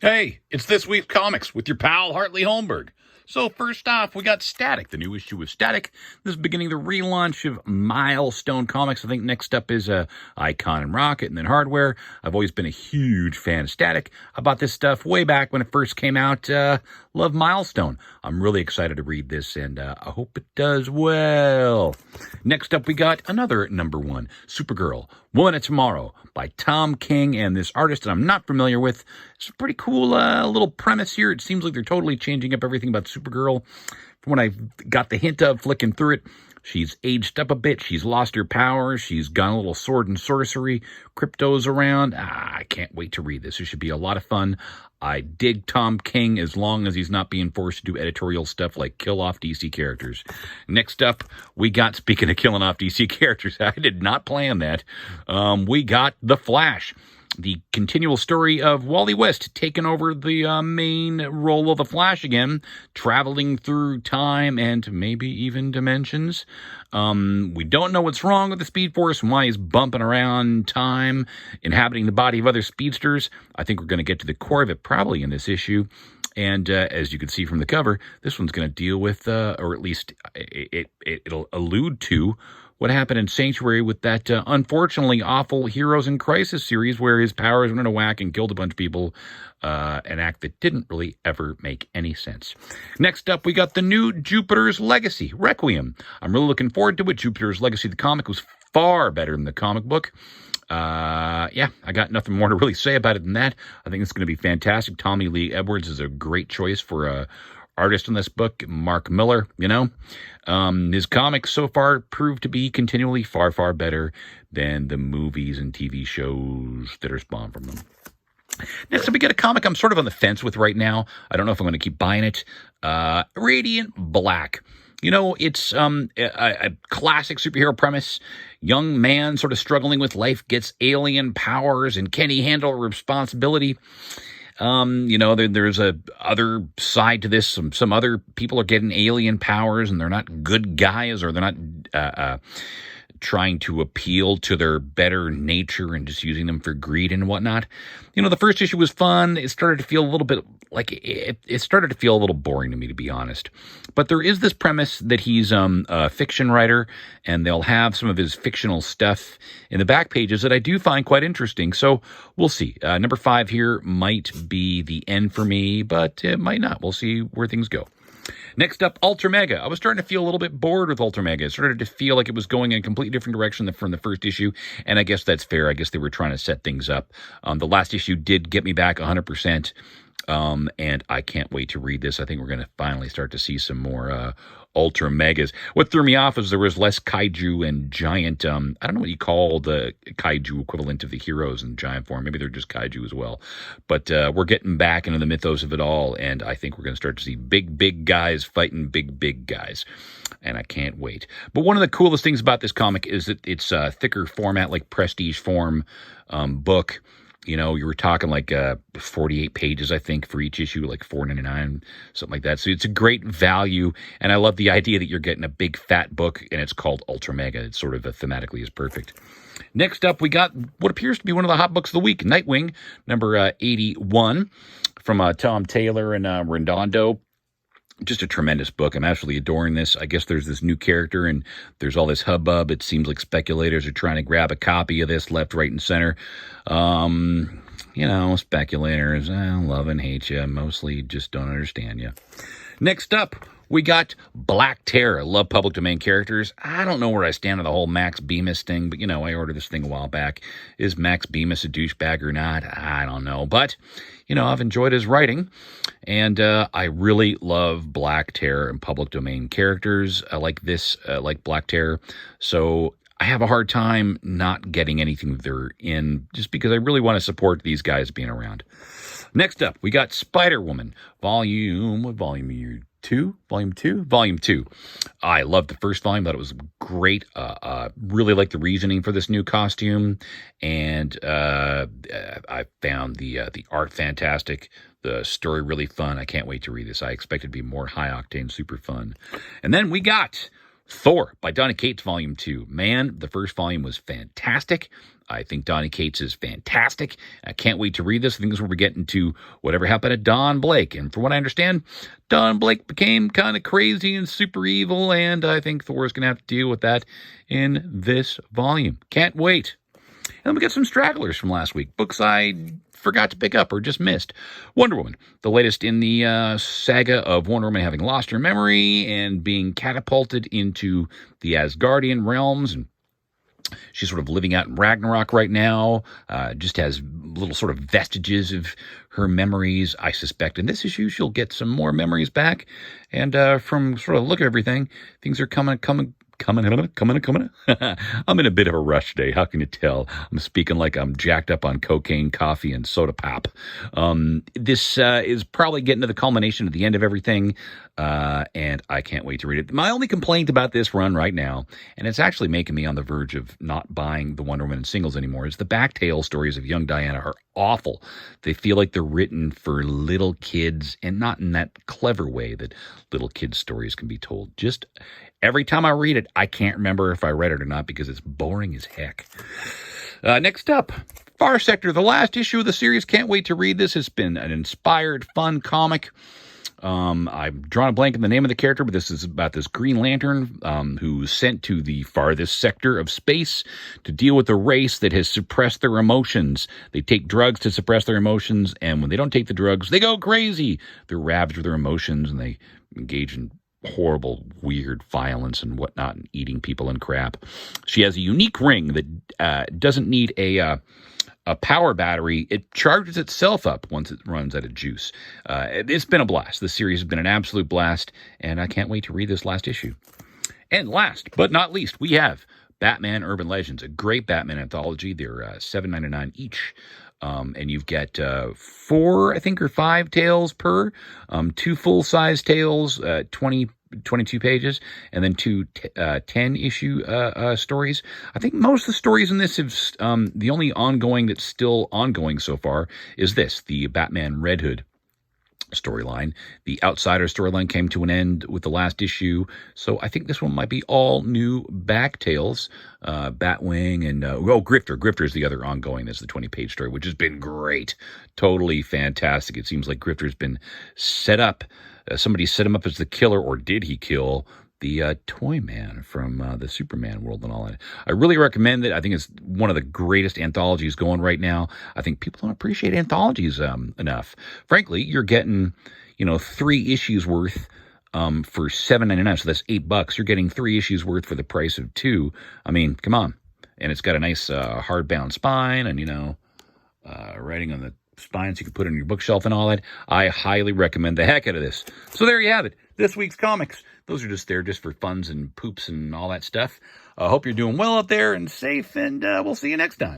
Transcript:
Hey, it's this week's comics with your pal Hartley Holmberg. So first off, we got Static, the new issue of Static. This is beginning the relaunch of Milestone Comics. I think next up is Icon and Rocket, and then Hardware. I've always been a huge fan of Static. I bought this stuff way back when it first came out. Love Milestone. I'm really excited to read this, and I hope it does well. Next up, we got another number one, Supergirl, Woman of Tomorrow, by Tom King and this artist that I'm not familiar with. It's a pretty cool little premise here. It seems like they're totally changing up everything about Supergirl. From what I got the hint of flicking through it, she's aged up a bit. She's lost her powers. She's gone a little sword and sorcery. Crypto's around. I can't wait to read this. It should be a lot of fun. I dig Tom King as long as he's not being forced to do editorial stuff like kill off DC characters. Next up, we got, speaking of killing off DC characters, I did not plan that. We got The Flash, the continual story of Wally West taking over the main role of the Flash again, traveling through time and maybe even dimensions. We don't know what's wrong with the Speed Force and why he's bumping around time, inhabiting the body of other speedsters. I think we're going to get to the core of it probably in this issue. And as you can see from the cover, this one's going to deal with, or at least it'll allude to, what happened in Sanctuary with that unfortunately awful Heroes in Crisis series where his powers went in a whack and killed a bunch of people, an act that didn't really ever make any sense. Next up, we got the new Jupiter's Legacy, Requiem. I'm really looking forward to it. Jupiter's Legacy, the comic, was far better than the comic book. Yeah, I got nothing more to really say about it than that. I think it's going to be fantastic. Tommy Lee Edwards is a great choice for a artist in this book. Mark Miller, his comics so far proved to be continually far, far better than the movies and TV shows that are spawned from them. Next up, we get a comic I'm sort of on the fence with right now. I don't know if I'm going to keep buying it. Radiant Black. It's a classic superhero premise. Young man sort of struggling with life gets alien powers, and can he handle responsibility? There's a other side to this. Some other people are getting alien powers, and they're not good guys, or they're not trying to appeal to their better nature and just using them for greed and whatnot. The first issue was fun. It started to feel a little bit like it started to feel a little boring to me, to be honest. But there is this premise that he's a fiction writer, and they'll have some of his fictional stuff in the back pages that I do find quite interesting. So we'll see. Number 5 here might be the end for me, but it might not. We'll see where things go. Next up, Ultra Mega. I was starting to feel a little bit bored with Ultra Mega. It started to feel like it was going in a completely different direction than from the first issue, and I guess that's fair. I guess they were trying to set things up. The last issue did get me back 100%, and I can't wait to read this. I think we're going to finally start to see some more Ultra Megas. What threw me off is there was less kaiju and giant, I don't know what you call the kaiju equivalent of the heroes in giant form. Maybe they're just kaiju as well. But we're getting back into the mythos of it all, and I think we're going to start to see big guys fighting big guys. And I can't wait. But one of the coolest things about this comic is that it's a thicker format, like prestige form book. You were talking like 48 pages, I think, for each issue, like $4.99, something like that. So it's a great value, and I love the idea that you're getting a big fat book, and it's called Ultra Mega. It's sort of thematically is perfect. Next up, we got what appears to be one of the hot books of the week, Nightwing, number 81, from Tom Taylor and Redondo. Just a tremendous book. I'm absolutely adoring this. I guess there's this new character, and there's all this hubbub. It seems like speculators are trying to grab a copy of this left, right, and center. Speculators, love and hate you. Mostly just don't understand you. Next up, we got Black Terror. Love public domain characters. I don't know where I stand on the whole Max Bemis thing, but, I ordered this thing a while back. Is Max Bemis a douchebag or not? I don't know. But, I've enjoyed his writing, and I really love Black Terror and public domain characters like this, like Black Terror. So I have a hard time not getting anything they're in, just because I really want to support these guys being around. Next up, we got Spider-Woman, Volume 2. I loved the first volume. Thought it was great. Really liked the reasoning for this new costume, and I found the art fantastic. The story really fun. I can't wait to read this. I expect it to be more high octane, super fun. And then we got Thor by Donny Cates, Volume 2. Man, the first volume was fantastic. I think Donny Cates is fantastic. I can't wait to read this. I think this is where we get into whatever happened to Don Blake. And from what I understand, Don Blake became kind of crazy and super evil, and I think Thor's going to have to deal with that in this volume. Can't wait. And then we got some stragglers from last week. Books I forgot to pick up or just missed. Wonder Woman, the latest in the saga of Wonder Woman having lost her memory and being catapulted into the Asgardian realms, and she's sort of living out in Ragnarok right now, just has little sort of vestiges of her memories. I suspect in this issue she'll get some more memories back. And from sort of look at everything, things are coming. I'm in a bit of a rush today. How can you tell? I'm speaking like I'm jacked up on cocaine, coffee, and soda pop. This is probably getting to the culmination at the end of everything, and I can't wait to read it. My only complaint about this run right now, and it's actually making me on the verge of not buying the Wonder Woman singles anymore, is the backtail stories of young Diana are awful. They feel like they're written for little kids, and not in that clever way that little kids' stories can be told. Just every time I read it, I can't remember if I read it or not because it's boring as heck. Next up, Far Sector, the last issue of the series. Can't wait to read this. It's been an inspired, fun comic. I've drawn a blank in the name of the character, but this is about this Green Lantern who's sent to the farthest sector of space to deal with a race that has suppressed their emotions. They take drugs to suppress their emotions, and when they don't take the drugs, they go crazy. They're ravaged with their emotions, and they engage in horrible, weird violence and whatnot, and eating people and crap. She has a unique ring that doesn't need a power battery. It charges itself up once it runs out of juice. It's been a blast. The series has been an absolute blast, and I can't wait to read this last issue. And last but not least, we have Batman Urban Legends, a great Batman anthology. They're $7.99 each. And you've got 4, I think, or 5 tales per, 2 full-size tales, 22 pages, and then 2 10-issue stories. I think most of the stories in this have, the only ongoing that's still ongoing so far is this, the Batman Red Hood storyline. The Outsider storyline came to an end with the last issue, so I think this one might be all new back tales. Batwing and Grifter is the other ongoing. That's the 20-page story, which has been great, totally fantastic. It seems like Grifter's been set up. Somebody set him up as the killer, or did he kill the Toy Man from the Superman world and all that. I really recommend it. I think it's one of the greatest anthologies going right now. I think people don't appreciate anthologies enough. Frankly, you're getting, 3 issues worth for $7.99, so that's $8. You're getting 3 issues worth for the price of 2. I mean, come on. And it's got a nice hardbound spine, and writing on the spine so you can put it on your bookshelf and all that. I highly recommend the heck out of this. So there you have it. This week's comics. Those are just there just for funs and poops and all that stuff. I hope you're doing well out there and safe, and we'll see you next time.